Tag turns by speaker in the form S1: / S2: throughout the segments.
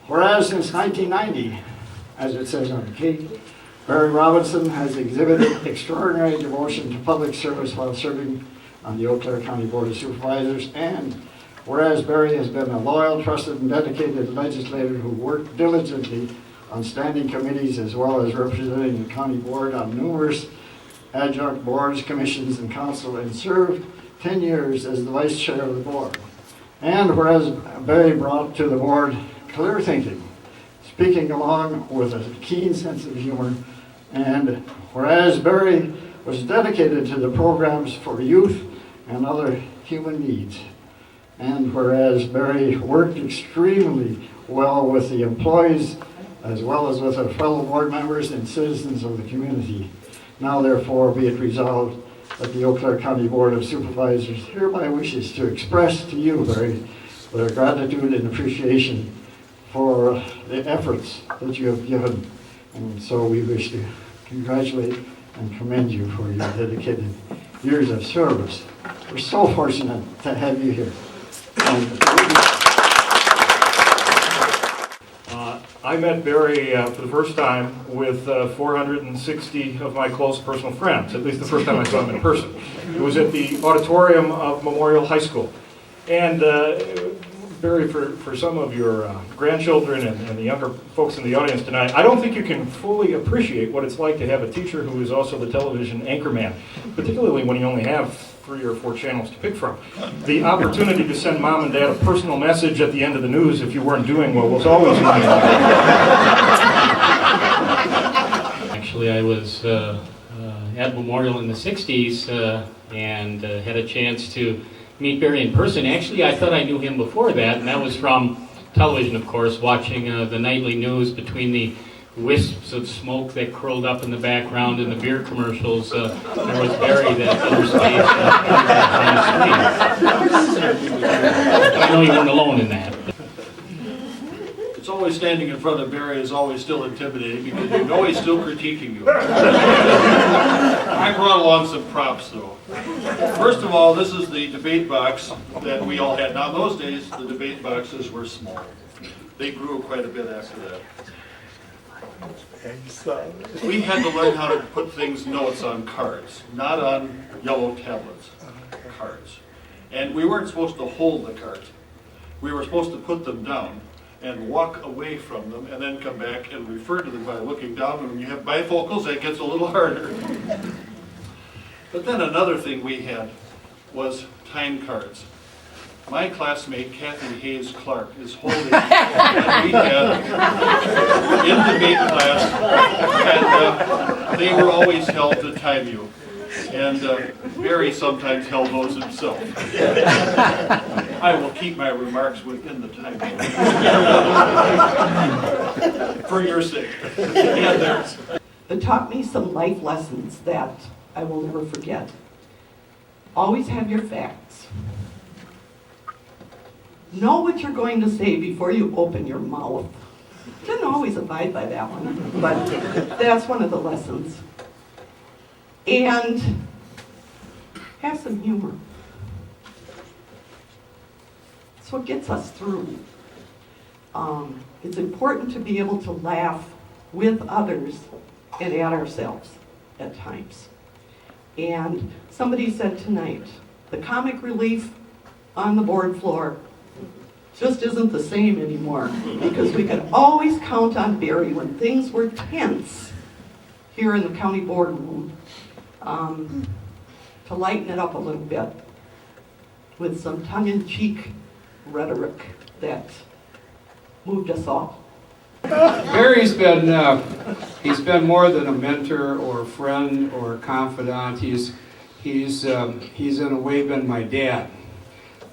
S1: Whereas since 1990, as it says on the cake, Barry Robinson has exhibited extraordinary devotion to public service while serving on the Eau Claire County Board of Supervisors, and whereas Barry has been a loyal, trusted, and dedicated legislator who worked diligently on standing committees as well as representing the county board on numerous adjunct boards, commissions, and council, and served 10 years as the vice chair of the board. And whereas Barry brought to the board clear thinking, speaking along with a keen sense of humor, and whereas Barry was dedicated to the programs for youth and other human needs, and whereas Barry worked extremely well with the employees as well as with our fellow board members and citizens of the community, now therefore be it resolved that the Eau Claire County Board of Supervisors hereby wishes to express to you, Barry, their gratitude and appreciation for the efforts that you have given. And so we wish to congratulate and commend you for your dedicated years of service. We're so fortunate to have you here.
S2: I met Barry for the first time with 460 of my close personal friends, at least the first time I saw him in person. It was at the auditorium of Memorial High School. And Barry, for some of your grandchildren and the younger folks in the audience tonight, I don't think you can fully appreciate what it's like to have a teacher who is also the television anchorman, particularly when you only have 3 or 4 channels to pick from. The opportunity to send mom and dad a personal message at the end of the news if you weren't doing well was always nice.
S3: Actually, I was at Memorial in the 60s and had a chance to meet Barry in person. Actually, I thought I knew him before that, and that was from television, of course, watching the nightly news between the wisps of smoke that curled up in the background and the beer commercials. There was Barry that interspace on the screen. I know you weren't alone in that.
S4: It's always standing in front of Barry is always still intimidating because you know he's still critiquing you. I brought along some props though. First of all, this is the debate box that we all had. Now in those days, the debate boxes were small. They grew quite a bit after that. We had to learn how to put notes on cards, not on yellow tablets, cards. And we weren't supposed to hold the cards. We were supposed to put them down and walk away from them and then come back and refer to them by looking down. And when you have bifocals, that gets a little harder. But then another thing we had was time cards. My classmate, Kathy Hayes Clark, is holding what we had in debate class, and they were always held to time you. And Barry sometimes held those himself. I will keep my remarks within the time for your sake. And theirs.
S5: It taught me some life lessons that I will never forget. Always have your facts. Know what you're going to say before you open your mouth. Didn't always abide by that one, but that's one of the lessons. And have some humor. It's what gets us through. It's important to be able to laugh with others and at ourselves at times. And somebody said tonight, the comic relief on the board floor just isn't the same anymore, because we could always count on Barry when things were tense here in the county boardroom to lighten it up a little bit with some tongue-in-cheek rhetoric that moved us all.
S6: Barry's been he's been more than a mentor or a friend or a confidant. He's in a way been my dad.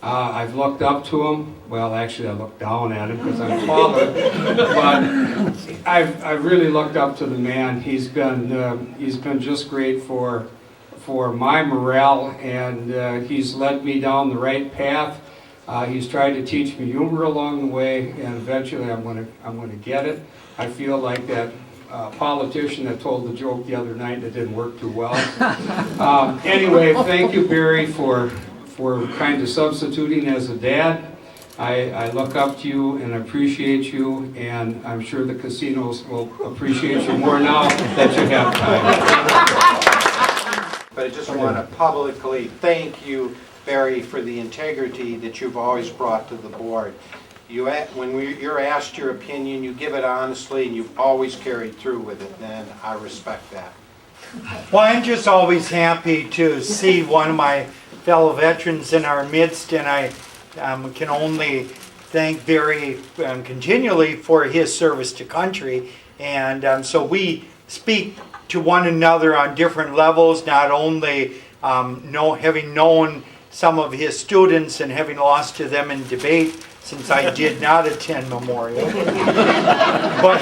S6: I've looked up to him. Well, actually, I look down at him because I'm taller. But I've really looked up to the man. He's been just great for my morale, and he's led me down the right path. He's tried to teach me humor along the way, and eventually I'm going to get it. I feel like that politician that told the joke the other night that didn't work too well. Anyway, thank you, Barry, for kind of substituting as a dad. I look up to you and appreciate you, and I'm sure the casinos will appreciate you more now that you have time.
S7: But I just want to publicly thank you, Barry, for the integrity that you've always brought to the board. When you're asked your opinion, you give it honestly, and you've always carried through with it, and I respect that.
S8: Well, I'm just always happy to see one of my fellow veterans in our midst, and I can only thank Barry continually for his service to country. And so we speak to one another on different levels, not only having known some of his students and having lost to them in debate, since I did not attend Memorial. But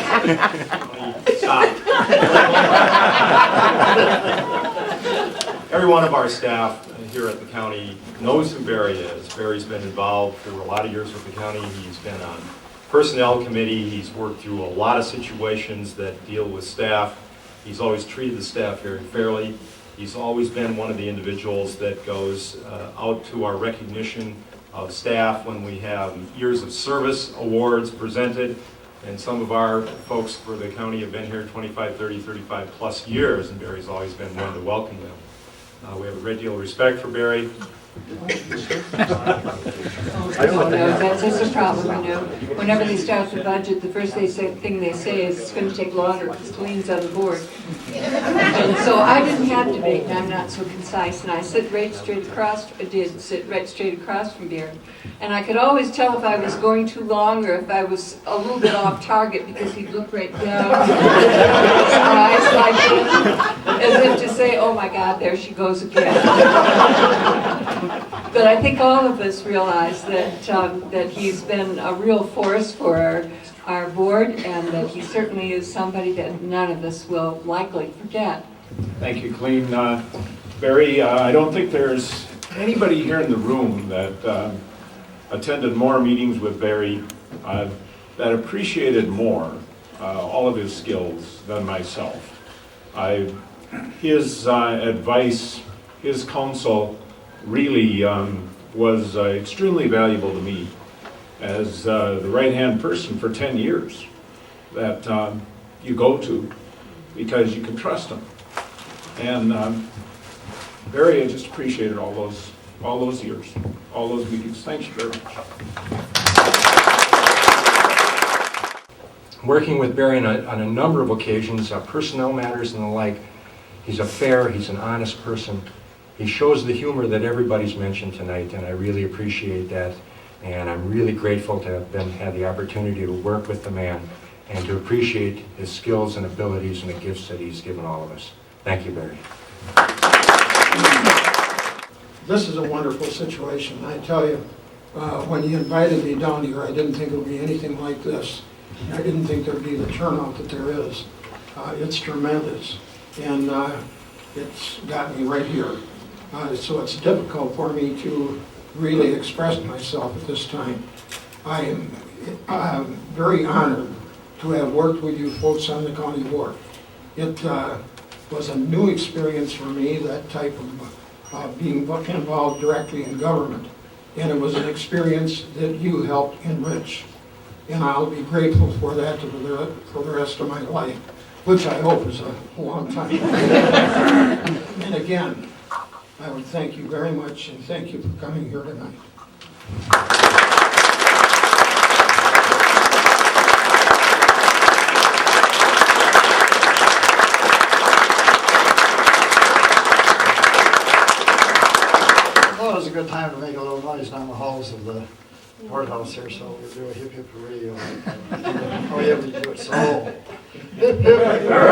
S9: every one of our staff here at the county knows who Barry is. Barry's been involved for a lot of years with the county. He's been on personnel committee. He's worked through a lot of situations that deal with staff. He's always treated the staff very fairly. He's always been one of the individuals that goes out to our recognition of staff when we have years of service awards presented. And some of our folks for the county have been here 25, 30, 35 plus years, and Barry's always been one to welcome them. We have a great deal of respect for Barry.
S10: Oh, no, that's a problem, you know. Whenever they start the budget, the first thing they say is it's going to take longer because Colleen's on the board. And so I didn't have debate, and I'm not so concise, and I did sit right straight across from Barry. And I could always tell if I was going too long or if I was a little bit off target because he'd look right down, his eyes like this, as if to say, oh my God, there she goes again. But I think all of us realize that he's been a real force for our board, and that he certainly is somebody that none of us will likely forget.
S2: Thank you, Colleen. Barry, I don't think there's anybody here in the room that attended more meetings with Barry that appreciated more all of his skills than myself. His advice, his counsel really was extremely valuable to me as the right-hand person for 10 years that you go to because you can trust him. And Barry, I just appreciated all those years, all those meetings. Thank you very much.
S9: Working with Barry on a number of occasions, personnel matters and the like, he's a fair, he's an honest person. He shows the humor that everybody's mentioned tonight, and I really appreciate that. And I'm really grateful to have had the opportunity to work with the man and to appreciate his skills and abilities and the gifts that he's given all of us. Thank you, Barry.
S11: This is a wonderful situation. I tell you, when you invited me down here, I didn't think it would be anything like this. I didn't think there'd be the turnout that there is. It's tremendous, and it's got me right here. So it's difficult for me to really express myself at this time. I am very honored to have worked with you folks on the county board. It was a new experience for me, that type of being involved directly in government. And it was an experience that you helped enrich. And I'll be grateful for that for the rest of my life, which I hope is a long time. And again, I would thank you very much, and thank you for coming here tonight.
S1: Well, it was a good time to make a little noise down the halls of the courthouse here, so we'll do a hip hip hooray. Oh yeah, we do it so. Hip hip hooray.